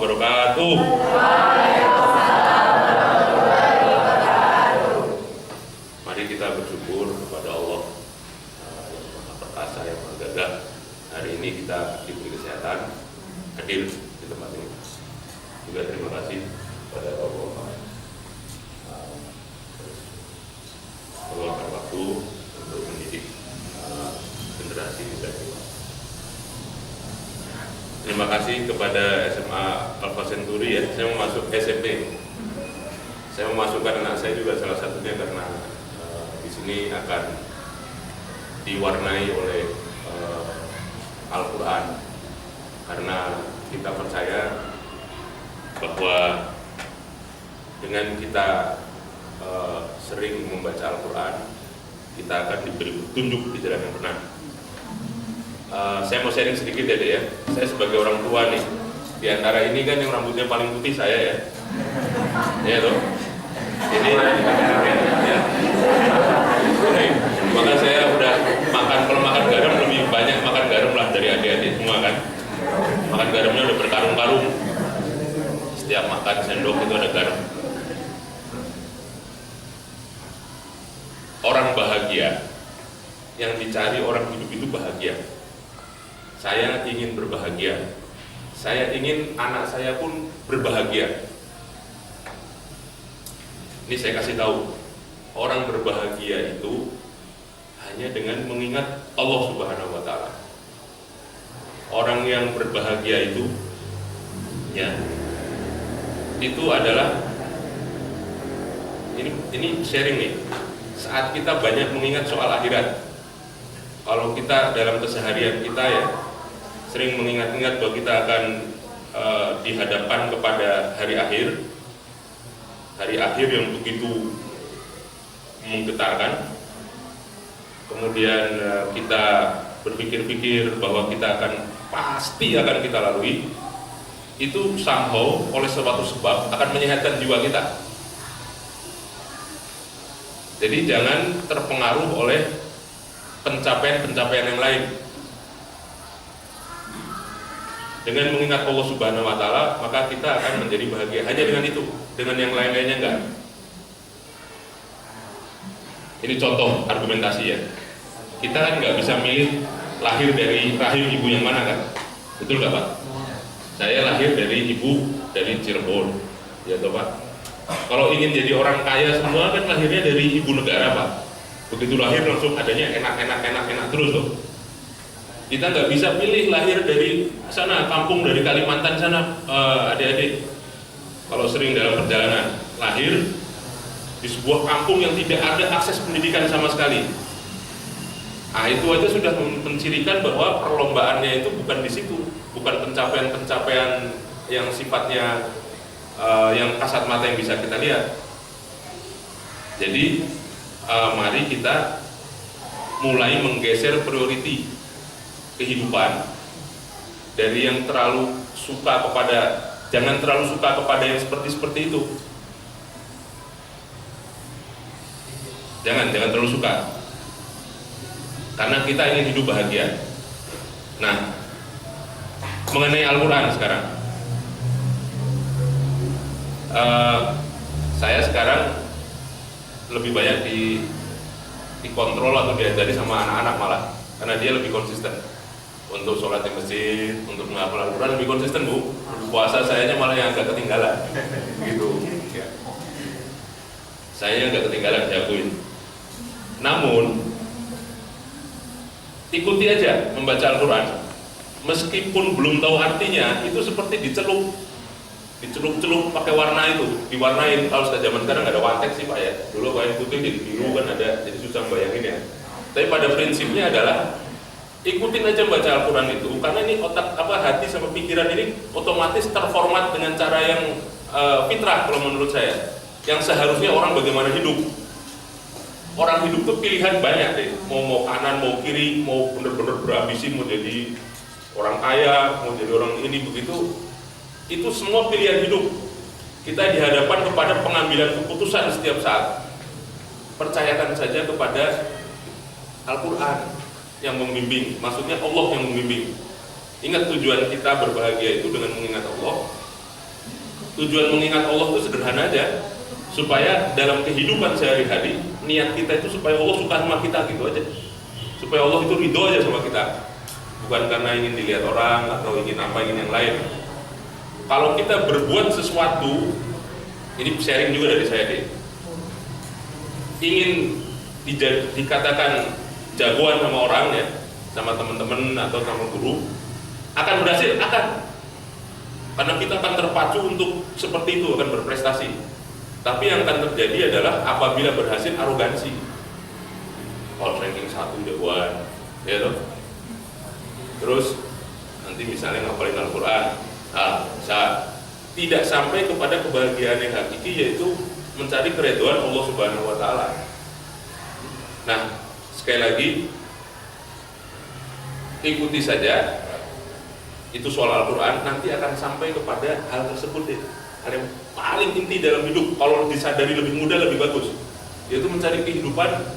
wabarakatuh. Mari kita bersyukur kepada Allah yang Maha Perkasa, yang Maha Gagah. Hari ini kita diberi kesehatan hadir di tempat ini. Juga terima kasih kepada Allah meluangkan waktu untuk mendidik generasi muda. Terima kasih kepada SMA Alfa Centauri ya. Saya mau masuk SMP. Saya memasukkan anak saya juga salah satunya karena di sini akan diwarnai oleh Al-Quran. Karena kita percaya bahwa dengan kita sering membaca Al-Quran, kita akan diberi petunjuk di jalan yang benar. Saya mau sharing sedikit ya, ya. Saya sebagai orang tua nih, di antara ini kan yang rambutnya paling putih saya ya. Ya toh. Ini ya. Maka saya udah kalau makan garam lebih banyak makan garam lah dari adik-adik semua kan. Makan garamnya udah berkarung-karung. Setiap makan sendok itu ada garam. Orang bahagia, yang dicari orang hidup itu bahagia. Saya ingin berbahagia. Saya ingin anak saya pun berbahagia. Ini saya kasih tahu, orang berbahagia itu hanya dengan mengingat Allah Subhanahu wa Ta'ala. Orang yang berbahagia itu, ya, itu adalah ini sharing nih. Saat kita banyak mengingat soal akhirat, kalau kita dalam keseharian kita ya sering mengingat-ingat bahwa kita akan dihadapkan kepada hari akhir yang begitu menggetarkan. Kemudian kita berpikir-pikir bahwa kita pasti akan kita lalui. Itu somehow oleh suatu sebab akan menyehatkan jiwa kita. Jadi jangan terpengaruh oleh pencapaian-pencapaian yang lain. Dengan mengingat Allah Subhanahu wa Ta'ala, maka kita akan menjadi bahagia. Hanya dengan itu, dengan yang lain-lainnya enggak. Ini contoh argumentasi ya. Kita kan nggak bisa milih lahir dari rahim ibu yang mana kan? Betul nggak Pak? Saya lahir dari ibu dari Cirebon, ya toh Pak. Kalau ingin jadi orang kaya semua kan lahirnya dari ibu negara Pak. Begitu lahir langsung adanya enak terus tuh. Kita nggak bisa pilih lahir dari sana, kampung dari Kalimantan sana, adik-adik. Kalau sering dalam perjalanan, lahir di sebuah kampung yang tidak ada akses pendidikan sama sekali. Nah itu aja sudah mencirikan bahwa perlombaannya itu bukan di situ, bukan pencapaian-pencapaian yang sifatnya yang kasat mata yang bisa kita lihat. Jadi mari kita mulai menggeser priority kehidupan dari yang terlalu suka kepada, jangan terlalu suka kepada yang seperti itu. Jangan terlalu suka, karena kita ingin hidup bahagia. Nah, mengenai Al-Quran sekarang, saya sekarang lebih banyak dikontrol atau diajari sama anak-anak malah, karena dia lebih konsisten. Untuk sholat di masjid, untuk menghafal Al-Quran lebih konsisten Bu. Puasa sayanya malah yang agak ketinggalan gitu ya. Saya agak ketinggalan, saya akuin. Namun ikuti aja membaca Al-Quran, meskipun belum tahu artinya, itu seperti dicelup pakai warna itu, diwarnain. Kalau sudah zaman sekarang nggak ada wartek sih Pak ya. Dulu kain putih jadi biru kan ada, jadi susah bayangin ya. Tapi pada prinsipnya adalah ikutin aja baca Al-Quran itu, karena ini hati sama pikiran ini otomatis terformat dengan cara yang fitrah kalau menurut saya. Yang seharusnya orang bagaimana hidup. Orang hidup tuh pilihan banyak deh, mau kanan, mau kiri, mau bener-bener berambisi, mau jadi orang kaya, mau jadi orang ini begitu. Itu semua pilihan hidup. Kita dihadapkan kepada pengambilan keputusan setiap saat. Percayakan saja kepada Al-Quran yang membimbing, maksudnya Allah yang membimbing. Ingat tujuan kita berbahagia itu dengan mengingat Allah, Tujuan mengingat Allah itu sederhana aja, supaya dalam kehidupan sehari-hari niat kita itu supaya Allah suka sama kita, gitu aja. Supaya Allah itu ridho aja sama kita, bukan karena ingin dilihat orang atau ingin apa, ingin yang lain. Kalau kita berbuat sesuatu, ini sharing juga dari saya deh, ingin dikatakan jagoan sama orang ya, sama teman-teman atau sama guru, akan berhasil, akan. Karena kita akan terpacu untuk seperti itu, akan berprestasi. Tapi yang akan terjadi adalah apabila berhasil arogansi. All ranking 1 jagoan, ya toh. Terus nanti misalnya ngapalin Al-Quran, bisa tidak sampai kepada kebahagiaan yang hakiki, yaitu mencari keridhaan Allah Subhanahu wa Ta'ala. Nah, sekali lagi ikuti saja itu soal Al-Quran, nanti akan sampai kepada hal tersebut deh. Hal yang paling inti dalam hidup, kalau disadari lebih mudah lebih bagus, yaitu mencari kehidupan,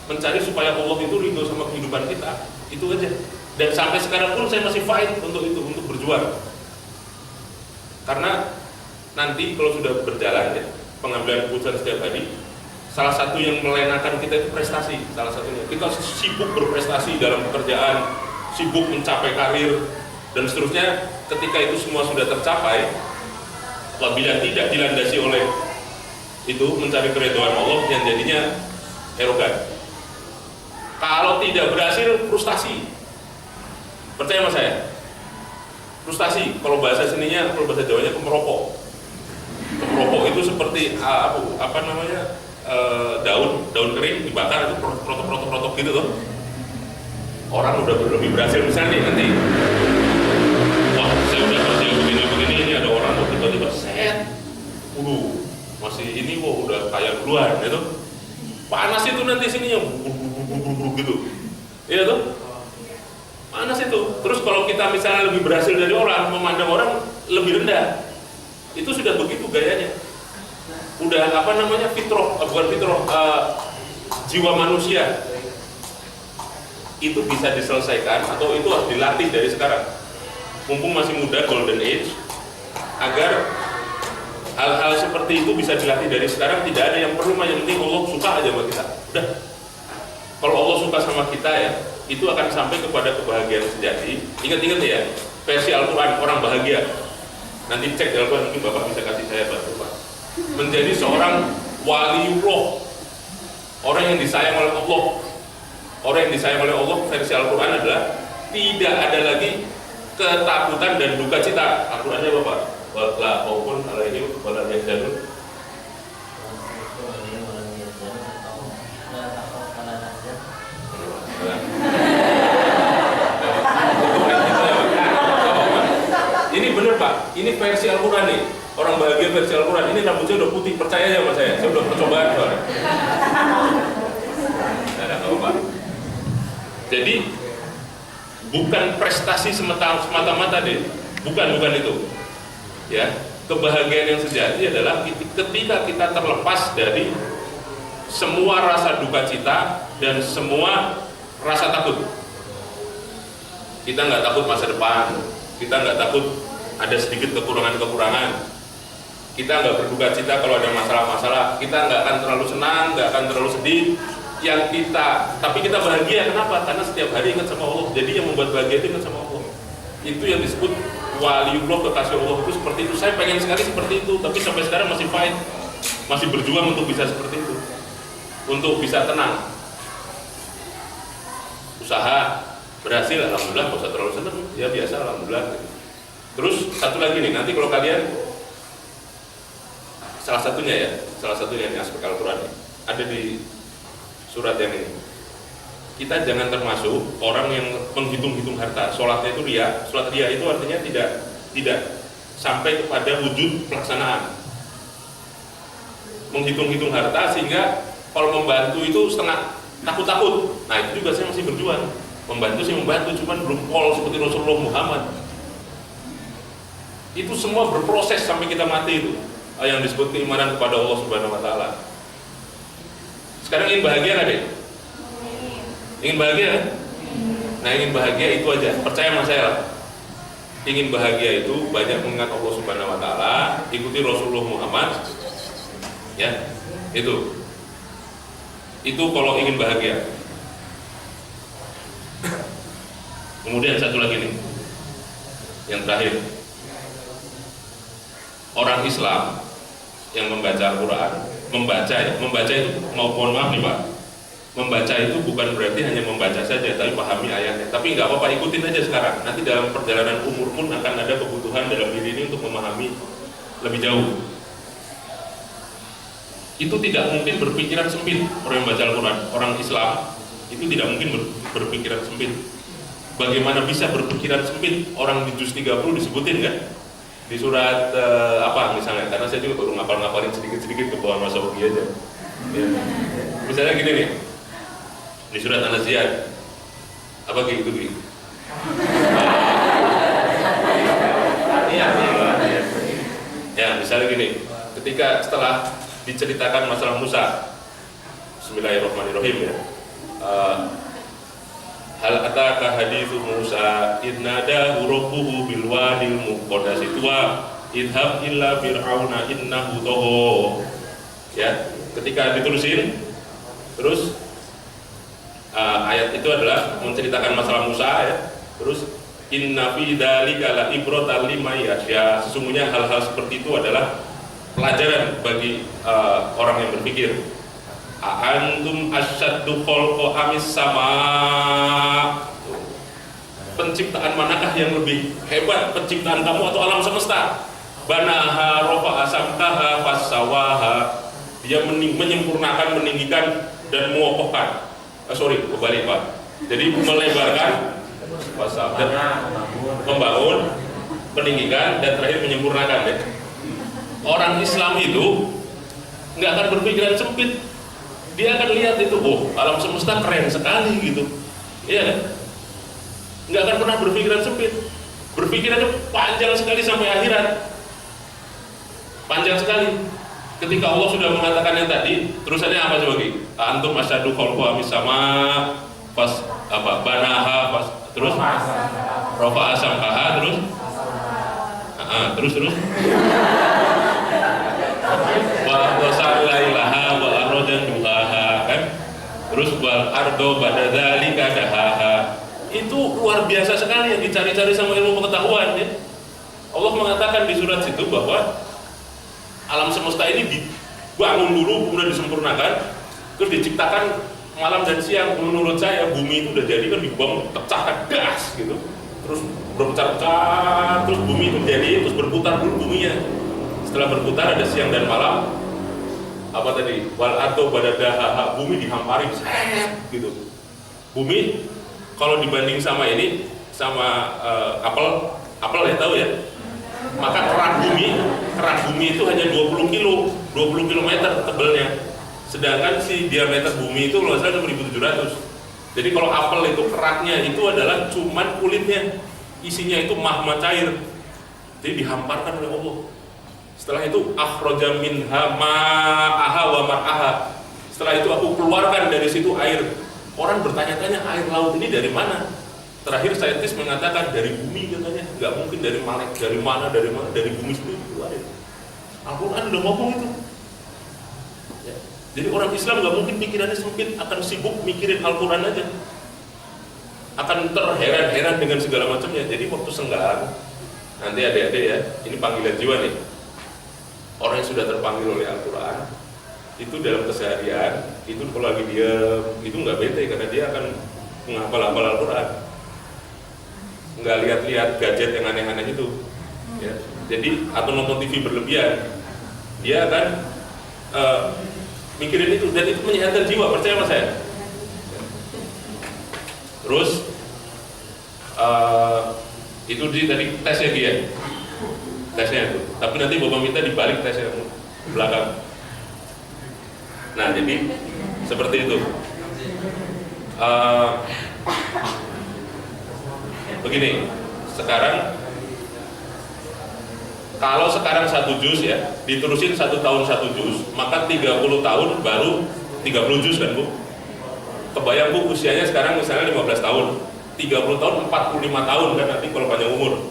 mencari supaya Allah itu ridho sama kehidupan kita. Itu aja. Dan sampai sekarang pun saya masih fight untuk itu, untuk berjuang. Karena nanti kalau sudah berjalan ya, pengambilan keputusan setiap hari, salah satu yang melenakan kita itu prestasi. Salah satunya kita sibuk berprestasi dalam pekerjaan, sibuk mencapai karir dan seterusnya. Ketika itu semua sudah tercapai, apabila tidak dilandasi oleh itu mencari keridhaan Allah, yang jadinya erogan. Kalau tidak berhasil, frustasi. Percaya sama saya, frustasi. Kalau bahasa sininya, kalau bahasa Jawanya kemerokok. Kemerokok itu seperti apa namanya, daun kering dibakar, itu protok gitu loh. Orang udah lebih berhasil misalnya nih, nanti wah saya udah kerja begini ini ada orang kok tiba-tiba set, masih ini kok udah kaya duluan gitu. Panas itu nanti sininya gitu, iya tuh panas itu. Terus kalau kita misalnya lebih berhasil dari orang, memandang orang lebih rendah, itu sudah begitu gayanya. Udah apa namanya, fitrah, bukan fitrah, jiwa manusia itu bisa diselesaikan atau itu harus dilatih dari sekarang, mumpung masih muda, golden age, agar hal-hal seperti itu bisa dilatih dari sekarang. Tidak ada yang perlu, yang penting Allah suka aja sama kita. Udah, kalau Allah suka sama kita ya, itu akan sampai kepada kebahagiaan sejati. Ingat-ingat ya, versi Al-Quran orang bahagia. Nanti cek di Al-Quran, mungkin Bapak bisa kasih saya bantu Pak. Menjadi seorang waliullah, orang yang disayang oleh Allah. Orang yang disayang oleh Allah versi Al-Quran adalah tidak ada lagi ketakutan dan duka cita. Al-Qurannya Bapak, wala maupun ala ini wala yahzanun. Ini bener Pak, ini versi Al-Quran nih. Orang bahagia versi Al-Quran, ini rambutnya udah putih, percaya ya sama saya udah percobaan soalnya. Jadi bukan prestasi semata-mata deh, bukan itu. Ya, kebahagiaan yang sejati adalah ketika kita terlepas dari semua rasa duka cita dan semua rasa takut. Kita nggak takut masa depan, kita nggak takut ada sedikit kekurangan-kekurangan, kita nggak berduka cita kalau ada masalah-masalah, kita nggak akan terlalu senang, nggak akan terlalu sedih. Tapi kita bahagia. Kenapa? Karena setiap hari ingat sama Allah. Jadi yang membuat bahagia itu ingat sama Allah. Itu yang disebut waliullah, kekasih Allah itu seperti itu. Saya pengen sekali seperti itu, tapi sampai sekarang masih fight, masih berjuang untuk bisa seperti itu, untuk bisa tenang. Usaha berhasil, alhamdulillah, nggak usah terlalu senang, ya biasa, alhamdulillah. Terus satu lagi nih, nanti kalau kalian salah satunya ini aspek Al-Quran ada di surat yang ini. Kita jangan termasuk orang yang menghitung-hitung harta. Sholatnya itu ria. Sholat ria itu artinya tidak sampai kepada wujud pelaksanaan. Menghitung-hitung harta sehingga kalau membantu itu setengah takut-takut. Nah itu juga saya masih berjuang. Membantu sih membantu, cuman belum pol seperti Rasulullah Muhammad. Itu semua berproses sampai kita mati itu. Yang disebut keimanan kepada Allah Subhanahu wa Ta'ala. Sekarang ingin bahagia nggak deh? Ingin bahagia kan? Nah ingin bahagia itu aja, percaya sama saya lah. Ingin bahagia itu banyak mengingat Allah Subhanahu wa Ta'ala ikuti Rasulullah Muhammad, ya itu kalau ingin bahagia. Kemudian satu lagi nih, yang terakhir, orang Islam yang membaca Al-Quran, membaca itu, mohon maaf nih Pak, membaca itu bukan berarti hanya membaca saja, tapi pahami ayatnya. Tapi nggak apa-apa, ikutin aja sekarang. Nanti dalam perjalanan umur pun akan ada kebutuhan dalam diri ini untuk memahami lebih jauh. Itu tidak mungkin berpikiran sempit orang yang baca Al-Quran. Orang Islam itu tidak mungkin berpikiran sempit. Bagaimana bisa berpikiran sempit? Orang di juz 30 disebutin kan? Di surat apa misalnya? Karena saya juga baru ngapalin sedikit-sedikit ke bawah Masawi aja. Ya. Misalnya gini nih, di surat An-Nazi'at apa gitu gitu? Ya, misalnya gini, ketika setelah diceritakan masalah Musa, Bismillahirrahmanirrahim ya. Hal ataka hadithu Musa idnadahu rabbuhu bil wadil muqaddas tuwa idhab illa fir'auna innahu tagha. Ya, ketika diterusin terus ayat itu adalah menceritakan masalah Musa ya. Terus inna fi dzalika la ibratan liman yakhsha. Sesungguhnya hal-hal seperti itu adalah pelajaran bagi orang yang berpikir. Antum asyaddu khalqa amis sama. Penciptaan manakah yang lebih hebat, penciptaan kamu atau alam semesta? Banaha rafa'a samkaha fasawaha. Dia menyempurnakan, meninggikan dan mengokohkan. Kembali Pak. Jadi melebarkan, dan membangun, meninggikan dan terakhir menyempurnakan ya. Orang Islam itu nggak akan berpikiran sempit. Dia akan lihat itu, oh alam semesta keren sekali gitu, iya kan? Nggak akan pernah berpikiran sempit, berpikirannya panjang sekali sampai akhirat, panjang sekali. Ketika Allah sudah mengatakan yang tadi, terusannya apa coba Ki? Antum asyadu khalqa amis sama, pas apa? Banaha, pas terus rofa asamkaha, terus wa wasallailaha wa arrojan duhaha kan, terus wal ardo badadzalika dahaha. Itu luar biasa sekali yang dicari-cari sama ilmu pengetahuan ya. Allah mengatakan di surat situ bahwa alam semesta ini dibangun dulu kemudian disempurnakan, terus diciptakan malam dan siang. Menurut saya bumi itu udah jadi kan dibangun pecahkan gas gitu, terus berpecah-pecah, terus bumi itu jadi, terus berputar dulu buminya. Setelah berputar ada siang dan malam, apa tadi? Wal ardo badadaha, bumi dihampari gitu. Bumi kalau dibanding sama ini, sama apel ya tahu ya. Maka kerak bumi itu hanya 20 km tebelnya. Sedangkan si diameter bumi itu kalau salah 6.700. Jadi kalau apel itu keraknya itu adalah cuman kulitnya, isinya itu magma cair. Jadi dihamparkan oleh Allah. Setelah itu akhraja minha ma'aha wa mar'aha. Setelah itu aku keluarkan dari situ air. Orang bertanya-tanya air laut ini dari mana? Terakhir saintis mengatakan dari bumi katanya. Nggak mungkin dari mana, dari bumi sendiri keluarin. Al-Quran udah ngomong itu. Ya. Jadi orang Islam nggak mungkin pikirannya sempit, akan sibuk mikirin Al-Quran aja. Akan terheran-heran dengan segala macamnya. Jadi waktu senggang, nanti adik-adik ya, ini panggilan jiwa nih. Orang yang sudah terpanggil oleh Al-Quran itu dalam keseharian itu kalau lagi diam itu nggak bete karena dia akan menghafal-hafal Al-Quran, nggak lihat-lihat gadget yang aneh-aneh itu ya. Jadi atau nonton TV berlebihan, dia akan mikirin itu dan itu menyehatkan jiwa, percaya sama saya. Terus itu tadi tesnya dia, tesnya itu. Tapi nanti Bapak minta dibalik tesnya belakang. Nah, jadi seperti itu. Begini, sekarang kalau sekarang 1 juz ya, diterusin 1 tahun 1 juz, maka 30 tahun baru 30 juz kan Bu? Kebayang Bu, usianya sekarang misalnya 15 tahun, 30 tahun 45 tahun kan nanti kalau panjang umur.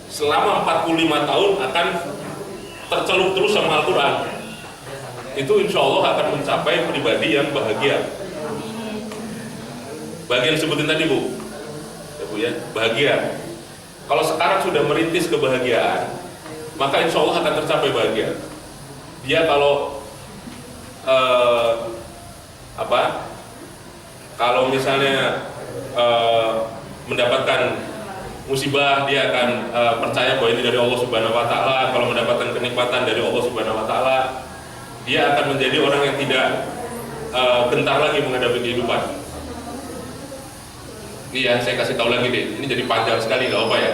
Selama 45 tahun akan tercelup terus sama Al-Quran, itu insya Allah akan mencapai pribadi yang bahagia. Bagian disebutin tadi Bu, ya Bu ya, bahagia. Kalau sekarang sudah merintis kebahagiaan, maka insya Allah akan tercapai bahagia. Dia kalau kalau misalnya mendapatkan musibah, dia akan percaya bahwa ini dari Allah Subhanahu wa Ta'ala. Kalau mendapatkan kenikmatan dari Allah Subhanahu wa Ta'ala, dia akan menjadi orang yang tidak gentar lagi menghadapi kehidupan. Iya, saya kasih tahu lagi deh. Ini jadi panjang sekali, nggak apa ya.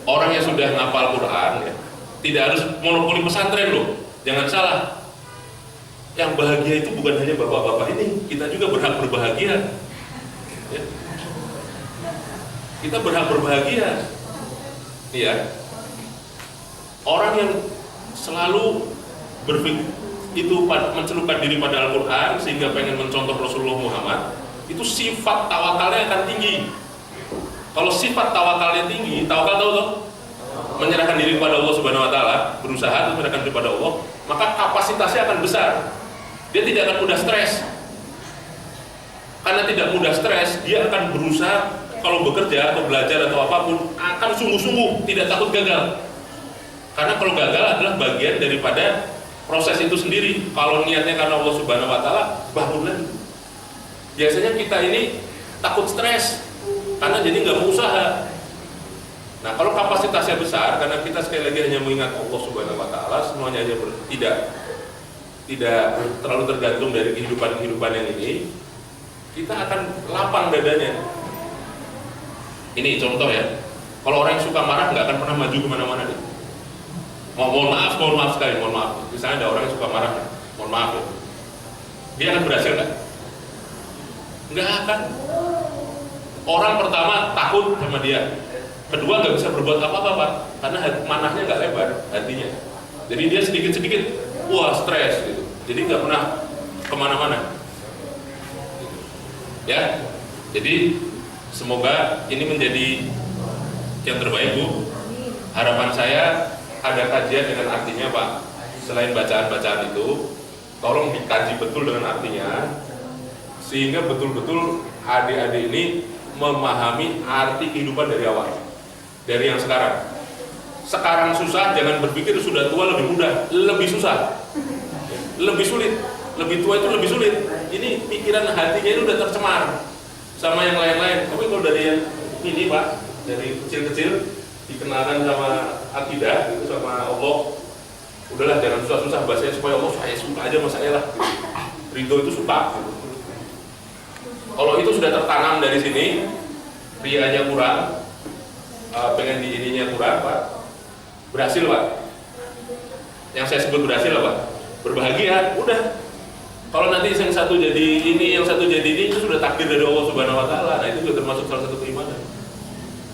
Orang yang sudah ngapal Quran, ya, tidak harus monopoli pesantren loh. Jangan salah. Yang bahagia itu bukan hanya bapak-bapak ini, kita juga berhak berbahagia. Ya. Kita berhak berbahagia. Iya. Orang yang selalu berpikir itu mencelupkan diri pada Al-Quran sehingga pengen mencontoh Rasulullah Muhammad, itu sifat tawakalnya akan tinggi. Kalau sifat tawakalnya tinggi, tawakal tahu toh? Menyerahkan diri kepada Allah Subhanahu wa Ta'ala, berusaha untuk menyerahkan diri kepada Allah, maka kapasitasnya akan besar. Dia tidak akan mudah stres. Karena tidak mudah stres, dia akan berusaha kalau bekerja atau belajar atau apapun akan sungguh-sungguh, tidak takut gagal. Karena kalau gagal adalah bagian daripada proses itu sendiri. Kalau niatnya karena Allah Subhanahu wa Ta'ala, bangun lagi. Biasanya kita ini takut stres karena jadi nggak mau usaha. Nah, kalau kapasitasnya besar, karena kita sekali lagi hanya mengingat Allah Subhanahu wa Ta'ala, semuanya hanya tidak terlalu tergantung dari kehidupan yang ini, kita akan lapang dadanya. Ini contoh ya. Kalau orang yang suka marah nggak akan pernah maju kemana-mana nih. Mohon maaf sekali, mohon maaf. Misalnya ada orang yang suka marah, mohon maaf ya. Dia akan berhasil nggak? Nggak akan. Orang pertama takut sama dia. Kedua nggak bisa berbuat apa-apa Pak, karena manahnya nggak lebar hatinya. Jadi dia sedikit-sedikit, wah stres gitu. Jadi nggak pernah kemana-mana. Ya, jadi semoga ini menjadi yang terbaik Bu. Harapan saya ada kajian dengan artinya Pak. Selain bacaan-bacaan itu, tolong dikaji betul dengan artinya, sehingga betul-betul adik-adik ini memahami arti kehidupan dari awal, dari yang sekarang. Sekarang susah, jangan berpikir sudah tua lebih mudah, lebih susah, lebih sulit, lebih tua itu lebih sulit. Ini pikiran hatinya itu udah tercemar sama yang lain-lain. Tapi kalau dari yang ini Pak, dari kecil-kecil dikenalkan sama akidah, itu sama Allah, udahlah jangan susah-susah, bahasanya supaya Allah saya suka aja sama saya lah. Ridho itu suka. Kalau itu sudah tertanam dari sini, rianya kurang, pengen di ininya kurang Pak, berhasil Pak. Yang saya sebut berhasil Pak, berbahagia, udah. Kalau nanti yang satu jadi ini, yang satu jadi ini, itu sudah takdir dari Allah Subhanahu wa Ta'ala. Nah, itu juga termasuk salah satu keimanan.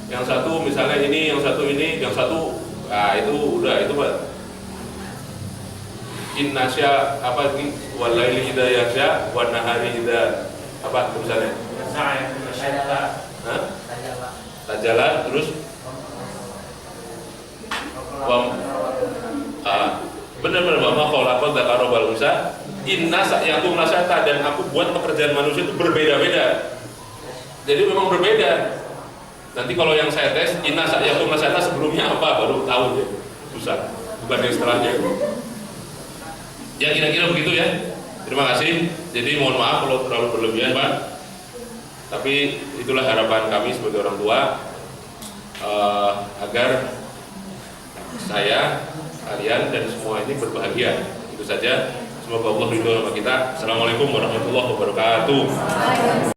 Yang satu misalnya ini, yang satu ini, yang satu, nah itu udah, itu Pak. Innasya apa ini? Walaili idza yaksha wan nahari idza apa misalnya? Tajala terus benar-benar mama kalau apa dzakara wal unsa inna sa'yakum lasyata, dan aku buat pekerjaan manusia itu berbeda-beda. Jadi memang berbeda. Nanti kalau yang saya tes inna sa'yakum lasyata sebelumnya apa baru tahu ya. Susah. Bukan yang setelahnya. Ya kira-kira begitu ya. Terima kasih. Jadi mohon maaf kalau terlalu berlebihan Pak. Tapi itulah harapan kami sebagai orang tua, agar saya, kalian dan semua ini berbahagia. Itu saja. Semoga Allah ridho sama kita. Assalamualaikum warahmatullahi wabarakatuh.